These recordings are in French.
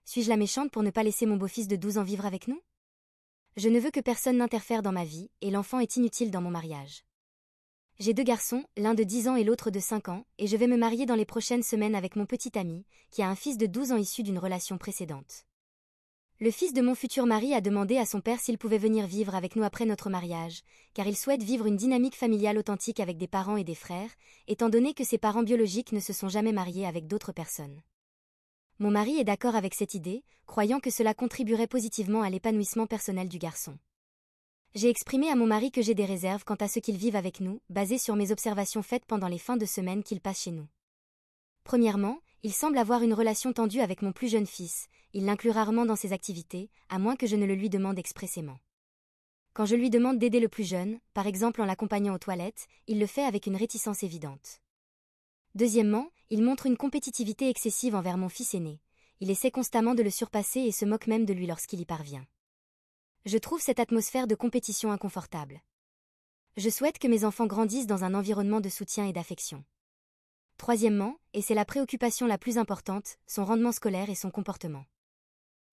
Suis-je la méchante pour ne pas laisser mon beau-fils de 12 ans vivre avec nous? Je ne veux que personne n'interfère dans ma vie, et l'enfant est inutile dans mon mariage. J'ai 2 garçons, l'un de 10 ans et l'autre de 5 ans, et je vais me marier dans les prochaines semaines avec mon petit ami, qui a un fils de 12 ans issu d'une relation précédente. Le fils de mon futur mari a demandé à son père s'il pouvait venir vivre avec nous après notre mariage, car il souhaite vivre une dynamique familiale authentique avec des parents et des frères, étant donné que ses parents biologiques ne se sont jamais mariés avec d'autres personnes. Mon mari est d'accord avec cette idée, croyant que cela contribuerait positivement à l'épanouissement personnel du garçon. J'ai exprimé à mon mari que j'ai des réserves quant à ce qu'il vive avec nous, basées sur mes observations faites pendant les fins de semaine qu'il passe chez nous. Premièrement, il semble avoir une relation tendue avec mon plus jeune fils, il l'inclut rarement dans ses activités, à moins que je ne le lui demande expressément. Quand je lui demande d'aider le plus jeune, par exemple en l'accompagnant aux toilettes, il le fait avec une réticence évidente. Deuxièmement, il montre une compétitivité excessive envers mon fils aîné. Il essaie constamment de le surpasser et se moque même de lui lorsqu'il y parvient. Je trouve cette atmosphère de compétition inconfortable. Je souhaite que mes enfants grandissent dans un environnement de soutien et d'affection. Troisièmement, et c'est la préoccupation la plus importante, son rendement scolaire et son comportement.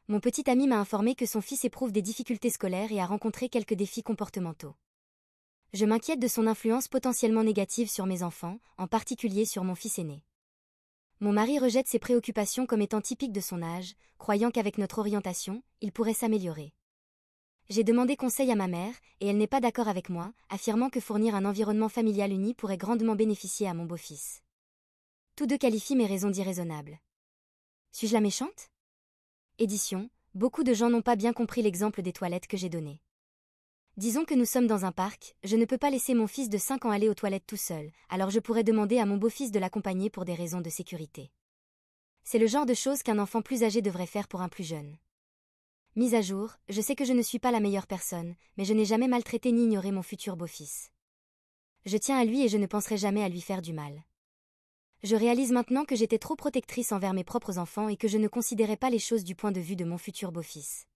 Mon petit ami m'a informé que son fils éprouve des difficultés scolaires et a rencontré quelques défis comportementaux. Je m'inquiète de son influence potentiellement négative sur mes enfants, en particulier sur mon fils aîné. Mon mari rejette ces préoccupations comme étant typiques de son âge, croyant qu'avec notre orientation, il pourrait s'améliorer. J'ai demandé conseil à ma mère, et elle n'est pas d'accord avec moi, affirmant que fournir un environnement familial uni pourrait grandement bénéficier à mon beau-fils. Tous deux qualifient mes raisons d'irraisonnables. Suis-je la méchante? Édition, beaucoup de gens n'ont pas bien compris l'exemple des toilettes que j'ai donné. Disons que nous sommes dans un parc, je ne peux pas laisser mon fils de 5 ans aller aux toilettes tout seul, alors je pourrais demander à mon beau-fils de l'accompagner pour des raisons de sécurité. C'est le genre de choses qu'un enfant plus âgé devrait faire pour un plus jeune. Mise à jour, je sais que je ne suis pas la meilleure personne, mais je n'ai jamais maltraité ni ignoré mon futur beau-fils. Je tiens à lui et je ne penserai jamais à lui faire du mal. Je réalise maintenant que j'étais trop protectrice envers mes propres enfants et que je ne considérais pas les choses du point de vue de mon futur beau-fils.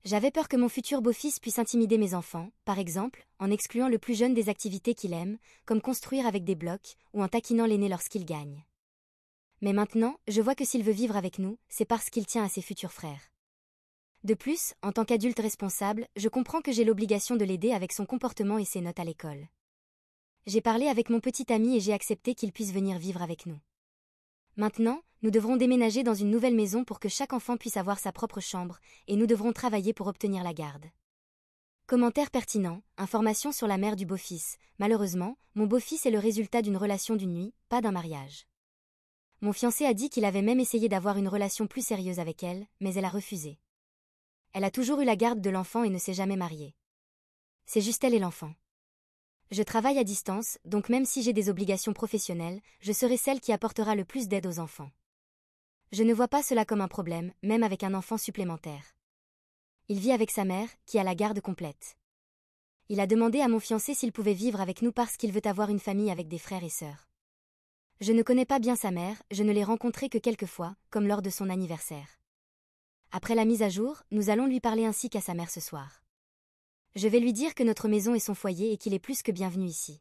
J'avais peur que mon futur beau-fils puisse intimider mes enfants, par exemple, en excluant le plus jeune des activités qu'il aime, comme construire avec des blocs, ou en taquinant l'aîné lorsqu'il gagne. Mais maintenant, je vois que s'il veut vivre avec nous, c'est parce qu'il tient à ses futurs frères. De plus, en tant qu'adulte responsable, je comprends que j'ai l'obligation de l'aider avec son comportement et ses notes à l'école. J'ai parlé avec mon petit ami et j'ai accepté qu'il puisse venir vivre avec nous. Maintenant, nous devrons déménager dans une nouvelle maison pour que chaque enfant puisse avoir sa propre chambre, et nous devrons travailler pour obtenir la garde. Commentaire pertinent, information sur la mère du beau-fils. Malheureusement, mon beau-fils est le résultat d'une relation d'une nuit, pas d'un mariage. Mon fiancé a dit qu'il avait même essayé d'avoir une relation plus sérieuse avec elle, mais elle a refusé. Elle a toujours eu la garde de l'enfant et ne s'est jamais mariée. C'est juste elle et l'enfant. Je travaille à distance, donc même si j'ai des obligations professionnelles, je serai celle qui apportera le plus d'aide aux enfants. Je ne vois pas cela comme un problème, même avec un enfant supplémentaire. Il vit avec sa mère, qui a la garde complète. Il a demandé à mon fiancé s'il pouvait vivre avec nous parce qu'il veut avoir une famille avec des frères et sœurs. Je ne connais pas bien sa mère, je ne l'ai rencontrée que quelques fois, comme lors de son anniversaire. Après la mise à jour, nous allons lui parler ainsi qu'à sa mère ce soir. Je vais lui dire que notre maison est son foyer et qu'il est plus que bienvenu ici.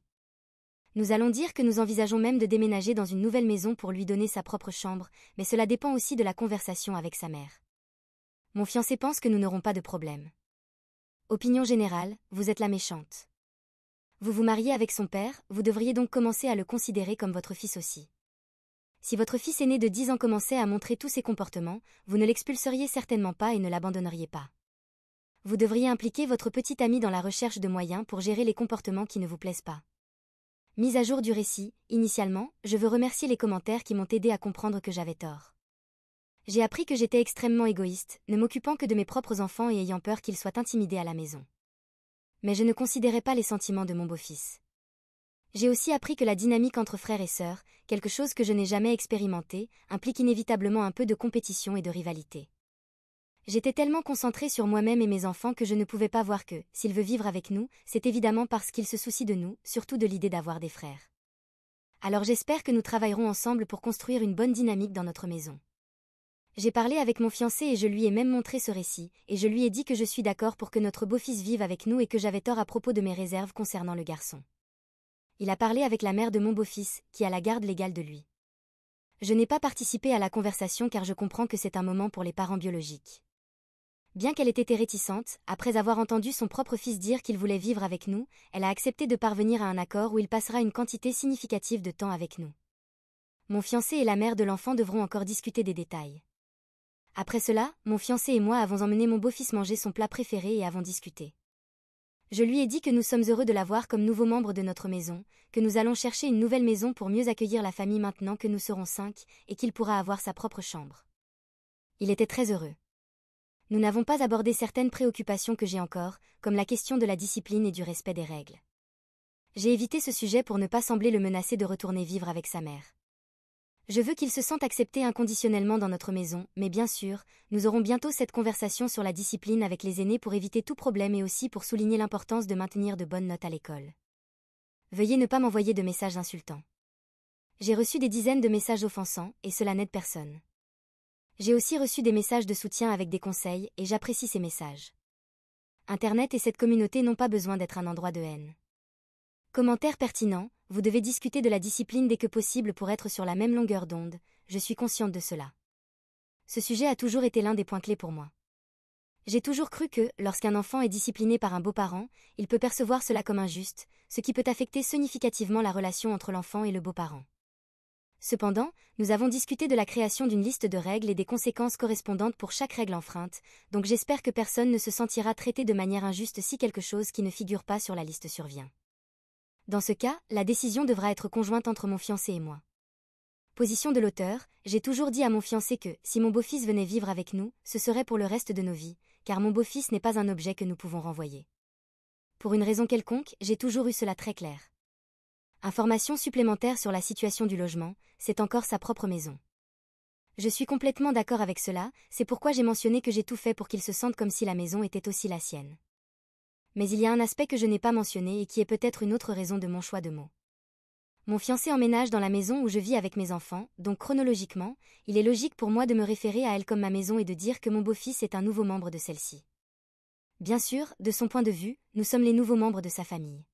Nous allons dire que nous envisageons même de déménager dans une nouvelle maison pour lui donner sa propre chambre, mais cela dépend aussi de la conversation avec sa mère. Mon fiancé pense que nous n'aurons pas de problème. Opinion générale, vous êtes la méchante. Vous vous mariez avec son père, vous devriez donc commencer à le considérer comme votre fils aussi. Si votre fils aîné de 10 ans commençait à montrer tous ses comportements, vous ne l'expulseriez certainement pas et ne l'abandonneriez pas. Vous devriez impliquer votre petit ami dans la recherche de moyens pour gérer les comportements qui ne vous plaisent pas. Mise à jour du récit, initialement, je veux remercier les commentaires qui m'ont aidé à comprendre que j'avais tort. J'ai appris que j'étais extrêmement égoïste, ne m'occupant que de mes propres enfants et ayant peur qu'ils soient intimidés à la maison. Mais je ne considérais pas les sentiments de mon beau-fils. J'ai aussi appris que la dynamique entre frères et sœurs, quelque chose que je n'ai jamais expérimenté, implique inévitablement un peu de compétition et de rivalité. J'étais tellement concentrée sur moi-même et mes enfants que je ne pouvais pas voir que, s'il veut vivre avec nous, c'est évidemment parce qu'il se soucie de nous, surtout de l'idée d'avoir des frères. Alors j'espère que nous travaillerons ensemble pour construire une bonne dynamique dans notre maison. J'ai parlé avec mon fiancé et je lui ai même montré ce récit, et je lui ai dit que je suis d'accord pour que notre beau-fils vive avec nous et que j'avais tort à propos de mes réserves concernant le garçon. Il a parlé avec la mère de mon beau-fils, qui a la garde légale de lui. Je n'ai pas participé à la conversation car je comprends que c'est un moment pour les parents biologiques. Bien qu'elle ait été réticente, après avoir entendu son propre fils dire qu'il voulait vivre avec nous, elle a accepté de parvenir à un accord où il passera une quantité significative de temps avec nous. Mon fiancé et la mère de l'enfant devront encore discuter des détails. Après cela, mon fiancé et moi avons emmené mon beau-fils manger son plat préféré et avons discuté. Je lui ai dit que nous sommes heureux de l'avoir comme nouveau membre de notre maison, que nous allons chercher une nouvelle maison pour mieux accueillir la famille maintenant que nous serons 5, et qu'il pourra avoir sa propre chambre. Il était très heureux. Nous n'avons pas abordé certaines préoccupations que j'ai encore, comme la question de la discipline et du respect des règles. J'ai évité ce sujet pour ne pas sembler le menacer de retourner vivre avec sa mère. Je veux qu'il se sente accepté inconditionnellement dans notre maison, mais bien sûr, nous aurons bientôt cette conversation sur la discipline avec les aînés pour éviter tout problème et aussi pour souligner l'importance de maintenir de bonnes notes à l'école. Veuillez ne pas m'envoyer de messages insultants. J'ai reçu des dizaines de messages offensants, et cela n'aide personne. J'ai aussi reçu des messages de soutien avec des conseils, et j'apprécie ces messages. Internet et cette communauté n'ont pas besoin d'être un endroit de haine. Commentaire pertinent, vous devez discuter de la discipline dès que possible pour être sur la même longueur d'onde, je suis consciente de cela. Ce sujet a toujours été l'un des points clés pour moi. J'ai toujours cru que, lorsqu'un enfant est discipliné par un beau-parent, il peut percevoir cela comme injuste, ce qui peut affecter significativement la relation entre l'enfant et le beau-parent. Cependant, nous avons discuté de la création d'une liste de règles et des conséquences correspondantes pour chaque règle enfreinte, donc j'espère que personne ne se sentira traité de manière injuste si quelque chose qui ne figure pas sur la liste survient. Dans ce cas, la décision devra être conjointe entre mon fiancé et moi. Position de l'auteur, j'ai toujours dit à mon fiancé que, si mon beau-fils venait vivre avec nous, ce serait pour le reste de nos vies, car mon beau-fils n'est pas un objet que nous pouvons renvoyer. Pour une raison quelconque, j'ai toujours eu cela très clair. Information supplémentaire sur la situation du logement, c'est encore sa propre maison. Je suis complètement d'accord avec cela, c'est pourquoi j'ai mentionné que j'ai tout fait pour qu'il se sente comme si la maison était aussi la sienne. Mais il y a un aspect que je n'ai pas mentionné et qui est peut-être une autre raison de mon choix de mots. Mon fiancé emménage dans la maison où je vis avec mes enfants, donc chronologiquement, il est logique pour moi de me référer à elle comme ma maison et de dire que mon beau-fils est un nouveau membre de celle-ci. Bien sûr, de son point de vue, nous sommes les nouveaux membres de sa famille.